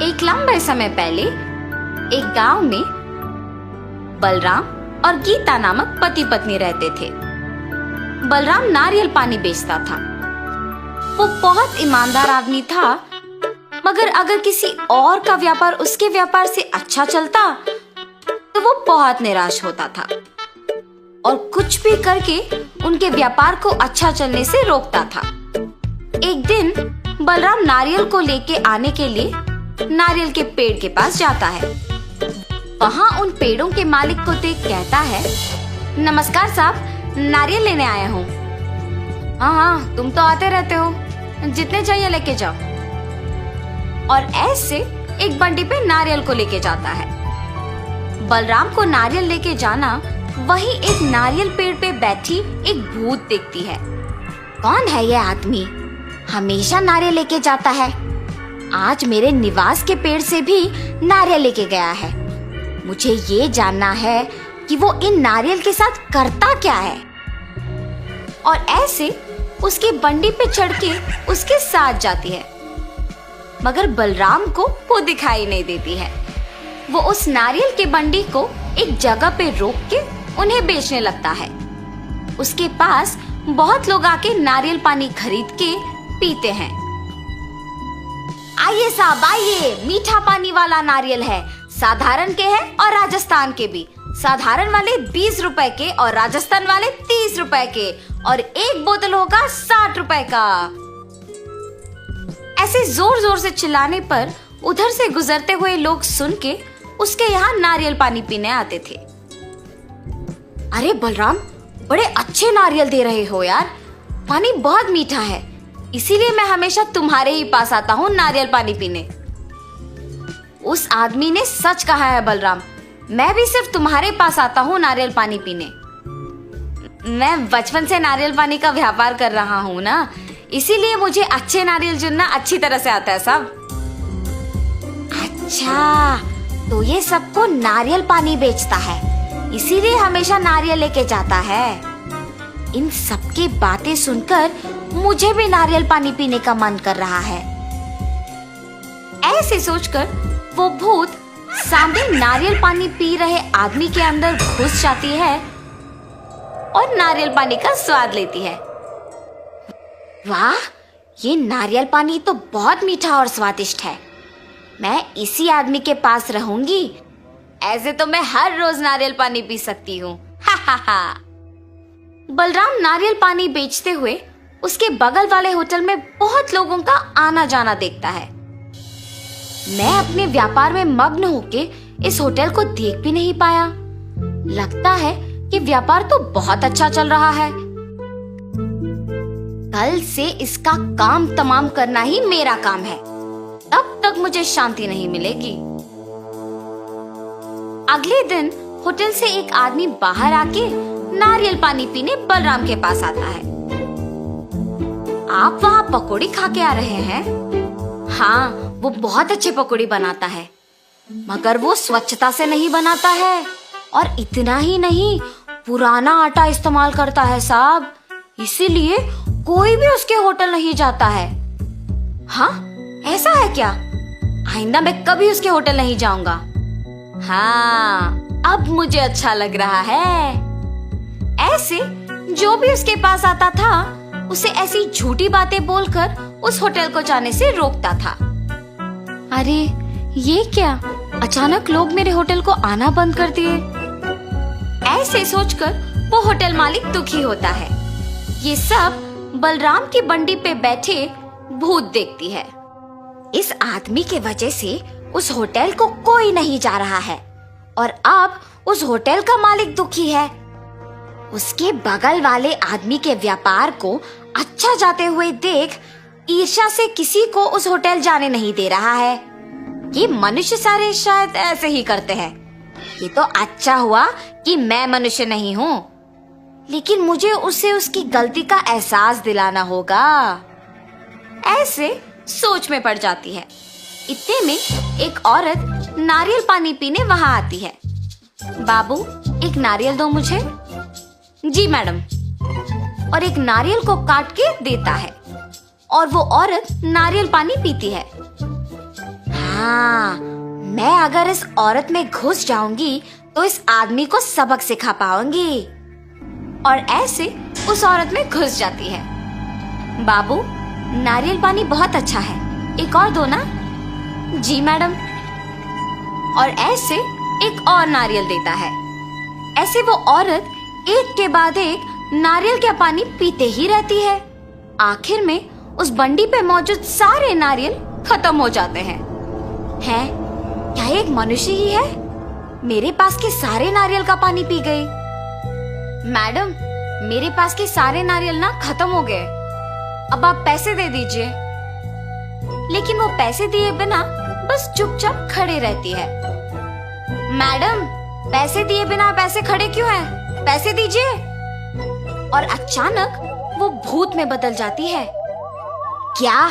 एक लंबे समय पहले एक गांव में बलराम और गीता नामक पति पत्नी रहते थे। बलराम नारियल पानी बेचता था। वो बहुत ईमानदार आदमी था, मगर अगर किसी और का व्यापार उसके व्यापार से अच्छा चलता तो वो बहुत निराश होता था और कुछ भी करके उनके व्यापार को अच्छा चलने से रोकता था। एक दिन बलराम नारियल को लेके आने के लिए नारियल के पेड़ के पास जाता है। वहाँ उन पेड़ों के मालिक को देख कहता है, नमस्कार साहब, नारियल लेने आया हूँ। हाँ, तुम तो आते रहते हो, जितने चाहिए लेके जाओ। और ऐसे एक बंडी पे नारियल को लेके जाता है। बलराम को नारियल लेके जाना वहीं एक नारियल पेड़ पे बैठी एक भूत देखती है। कौन है ये आदमी? हमेशा नारियल लेके जाता है। आज मेरे निवास के पेड़ से भी नारियल लेके गया है। मुझे ये जानना है कि वो इन नारियल के साथ करता क्या है। और ऐसे उसकी बंडी पे चढ़ के उसके साथ जाती है, मगर बलराम को वो दिखाई नहीं देती है। वो उस नारियल के बंडी को एक जगह पे रोक के उन्हें बेचने लगता है। उसके पास बहुत लोग आके नारियल पानी खरीद के पीते हैं। आइए साहब आइए, मीठा पानी वाला नारियल है, साधारण के हैं और राजस्थान के भी। साधारण वाले 20 रुपए के और राजस्थान वाले 30 रुपए के, और एक बोतल होगा 60 रुपए का। ऐसे जोर जोर से चिल्लाने पर उधर से गुजरते हुए लोग सुन के उसके यहाँ नारियल पानी पीने आते थे। अरे बलराम, बड़े अच्छे नारियल दे रहे हो यार, पानी बहुत मीठा है, इसीलिए मैं हमेशा तुम्हारे ही पास आता हूँ नारियल पानी पीने। उस आदमी ने सच कहा है बलराम, मैं भी सिर्फ तुम्हारे पास आता हूँ नारियल पानी पीने। मैं बचपन से नारियल पानी का व्यापार कर रहा हूँ ना, इसीलिए मुझे अच्छे नारियल चुनना अच्छी तरह से आता है साहब। अच्छा, तो ये सबको नारियल पानी बेचता है, इसीलिए हमेशा नारियल लेके जाता है। इन सबकी बातें सुनकर मुझे भी नारियल पानी पीने का मन कर रहा है। ऐसे सोचकर वो भूत सामने नारियल पानी पी रहे आदमी के अंदर घुस जाती है और नारियल पानी का स्वाद लेती है। वाह, ये नारियल पानी तो बहुत मीठा और स्वादिष्ट है। मैं इसी आदमी के पास रहूंगी, ऐसे तो मैं हर रोज नारियल पानी पी सकती हूँ। हा हा हा। बलराम नारियल पानी बेचते हुए उसके बगल वाले होटल में बहुत लोगों का आना जाना देखता है। मैं अपने व्यापार में मग्न होके इस होटल को देख भी नहीं पाया। लगता है कि व्यापार तो बहुत अच्छा चल रहा है। कल से इसका काम तमाम करना ही मेरा काम है, तब तक मुझे शांति नहीं मिलेगी। अगले दिन होटल से एक आदमी बाहर आके नारियल पानी पीने बलराम के पास आता है। आप वहाँ पकौड़ी खा के आ रहे हैं? हाँ, वो बहुत अच्छे पकौड़ी बनाता है, मगर वो स्वच्छता से नहीं बनाता है, और इतना ही नहीं, पुराना आटा इस्तेमाल करता है साहब, इसीलिए कोई भी उसके होटल नहीं जाता है। हाँ, ऐसा है क्या? आइंदा मैं कभी उसके होटल नहीं जाऊंगा। हाँ, अब मुझे अच्छा लग रहा है। ऐसे जो भी उसके पास आता था उसे ऐसी झूठी बातें बोलकर उस होटल को जाने से रोकता था। अरे ये क्या, अचानक लोग मेरे होटल को आना बंद कर दिए। ऐसे सोचकर वो होटल मालिक दुखी होता है। ये सब बलराम की बंडी पे बैठे भूत देखती है। इस आदमी के वजह से उस होटल को कोई नहीं जा रहा है, और अब उस होटल का मालिक दुखी है। उसके बगल वाले आदमी के व्यापार को अच्छा जाते हुए देख ईर्ष्या से किसी को उस होटल जाने नहीं दे रहा है। ये मनुष्य सारे शायद ऐसे ही करते हैं। ये तो अच्छा हुआ कि मैं मनुष्य नहीं हूँ, लेकिन मुझे उसे उसकी गलती का एहसास दिलाना होगा। ऐसे सोच में पड़ जाती है। इतने में एक औरत नारियल पानी पीने वहां आती है। बाबू, एक नारियल दो मुझे। जी मैडम। और एक नारियल को काट के देता है, और वो औरत नारियल पानी पीती है। हाँ, मैं अगर इस औरत में घुस जाऊंगी तो इस आदमी को सबक सिखा पाऊंगी। और ऐसे उस औरत में घुस जाती है। बाबू, नारियल पानी बहुत अच्छा है, एक और दो ना। जी मैडम। और ऐसे एक और नारियल देता है। ऐसे वो औरत एक के बाद एक नारियल का पानी पीते ही रहती है। आखिर में उस बंडी पे मौजूद सारे नारियल खत्म हो जाते हैं। क्या एक मनुष्य ही है? मेरे पास के सारे नारियल का पानी पी गई। मैडम, मेरे पास के सारे नारियल ना खत्म हो गए, अब आप पैसे दे दीजिए। लेकिन वो पैसे दिए बिना बस चुपचाप खड़े रहती है। मैडम, पैसे दिए बिना आप ऐसे खड़े क्यों हैं? पैसे दीजिए। और अचानक वो भूत में बदल जाती है। क्या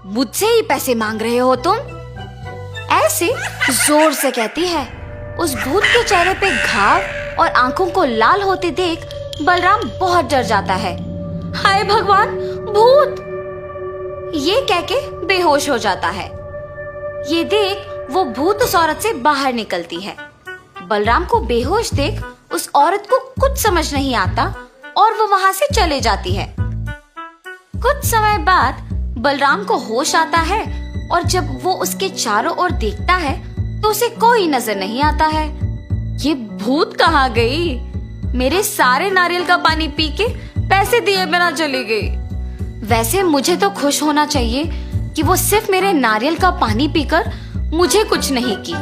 मुझसे ही पैसे मांग रहे हो तुम? ऐसे जोर से कहती है। उस भूत के चेहरे पे घाव और आंखों को लाल होते देख बलराम बहुत डर जाता है। हाय भगवान, भूत! ये कह के बेहोश हो जाता है। ये देख वो भूत उस औरत से बाहर निकलती है। बलराम को बेहोश देख उस औरत को कुछ समझ नहीं आता और वो वहां से चले जाती है। कुछ समय बाद बलराम को होश आता है और जब वो उसके चारों ओर देखता है तो उसे कोई नजर नहीं आता है। ये भूत कहाँ गई? मेरे सारे नारियल का पानी पी के पैसे दिए बिना चली गई। वैसे मुझे तो खुश होना चाहिए कि वो सिर्फ मेरे नारियल का पानी पीकर मुझे कुछ नहीं की।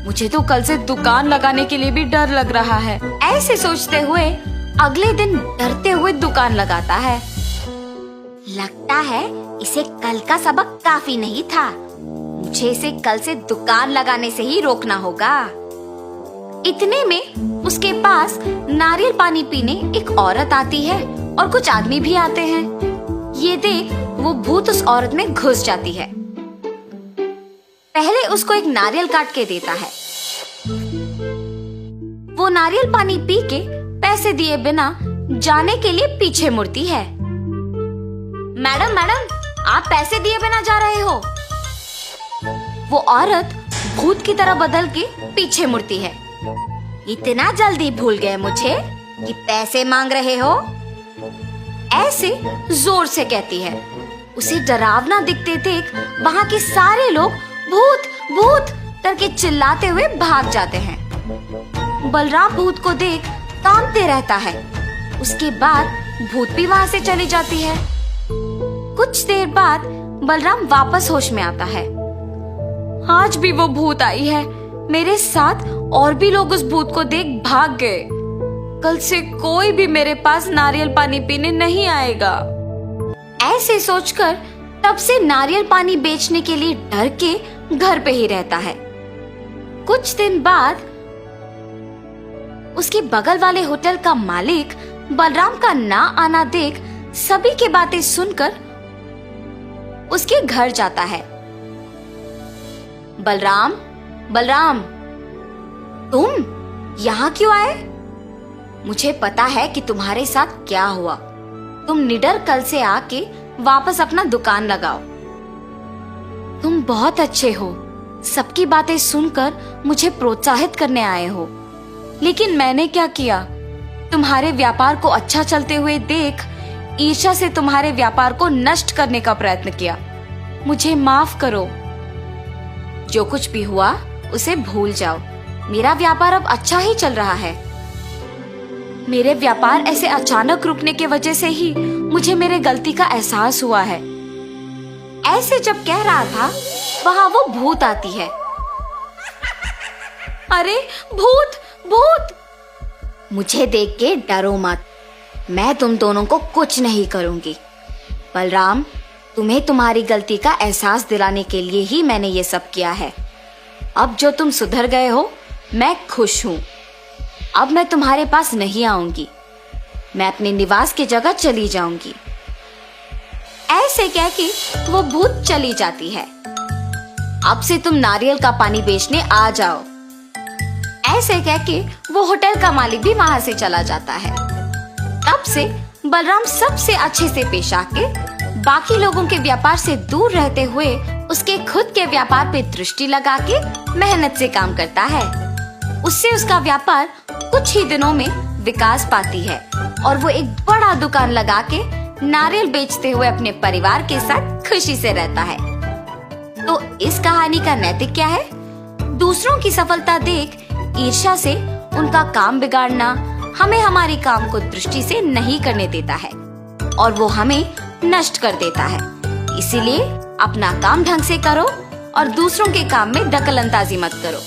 मुझे तो कल से दुकान लगाने के लिए भी डर लग रहा है। ऐसे सोचते हुए अगले दिन डरते हुए दुकान लगाता है। लगता है इसे कल का सबक काफी नहीं था। मुझे इसे कल से दुकान लगाने से ही रोकना होगा। इतने में उसके पास नारियल पानी पीने एक औरत आती है और कुछ आदमी भी आते हैं। ये देख वो भूत उस औरत में घुस जाती है। पहले उसको एक नारियल काट के देता है। वो नारियल पानी पी के पैसे दिए बिना जाने के लिए पीछे मुड़ती है। मैडम, मैडम, आप पैसे दिए बिना जा रहे हो? वो औरत भूत की तरह बदल के पीछे मुड़ती है। इतना जल्दी भूल गए मुझे कि पैसे मांग रहे हो? ऐसे जोर से कहती है। उसे डरावना दिखते देख वहां के सारे लोग भूत भूत करके चिल्लाते हुए भाग जाते हैं। बलराम भूत को देख कांपते रहता है। उसके बाद भूत भी वहां से चली जाती है। कुछ देर बाद बलराम वापस होश में आता है। आज भी वो भूत आई है। मेरे साथ और भी लोग उस भूत को देख भाग गए। कल से कोई भी मेरे पास नारियल पानी पीने नहीं आएगा। ऐसे सोचकर तब से नारियल पानी बेचने के लिए डर के घर पे ही रहता है। कुछ दिन बाद उसके बगल वाले होटल का मालिक बलराम का ना आना देख सभी की बातें सुनकर उसके घर जाता है। बलराम, बलराम, तुम यहाँ क्यों आए? मुझे पता है कि तुम्हारे साथ क्या हुआ। तुम निडर कल से आके वापस अपना दुकान लगाओ। तुम बहुत अच्छे हो। सबकी बातें सुनकर मुझे प्रोत्साहित करने आए हो। लेकिन मैंने क्या किया? तुम्हारे व्यापार को अच्छा चलते हुए देख ईर्ष्या से तुम्हारे व्यापार को नष्ट करने का प्रयत्न किया। मुझे माफ करो। जो कुछ भी हुआ उसे भूल जाओ। मेरा व्यापार अब अच्छा ही चल रहा है। मेरे व्यापार ऐसे अचानक रुकने की वजह से ही मुझे मेरे गलती का एहसास हुआ है। ऐसे जब कह रहा था वहां वो भूत आती है। अरे भूत, भूत! मुझे देख के डरो मत। मैं तुम दोनों को कुछ नहीं करूंगी। बलराम, तुम्हें तुम्हारी गलती का एहसास दिलाने के लिए ही मैंने ये सब किया है। अब जो तुम सुधर गए हो, मैं खुश हूं। अब मैं तुम्हारे पास नहीं आऊंगी। मैं अपने निवास की जगह चली जाऊंगी। ऐसे कह के वो भूत चली जाती है। अब से तुम नारियल का पानी बेचने आ जाओ। ऐसे कह के वो होटल का मालिक भी वहां से चला जाता है। तब से बलराम सबसे अच्छे से पेश आके बाकी लोगों के व्यापार से दूर रहते हुए उसके खुद के व्यापार पे दृष्टि लगा के मेहनत से काम करता है। उससे उसका व्यापार कुछ ही दिनों में विकास पाती है और वो एक बड़ा दुकान लगा के नारियल बेचते हुए अपने परिवार के साथ खुशी से रहता है। तो इस कहानी का नैतिक क्या है? दूसरों की सफलता देख ईर्ष्या से उनका काम बिगाड़ना हमें हमारे काम को दृष्टि से नहीं करने देता है और वो हमें नष्ट कर देता है। इसीलिए अपना काम ढंग से करो और दूसरों के काम में दखल अंदाजी मत करो।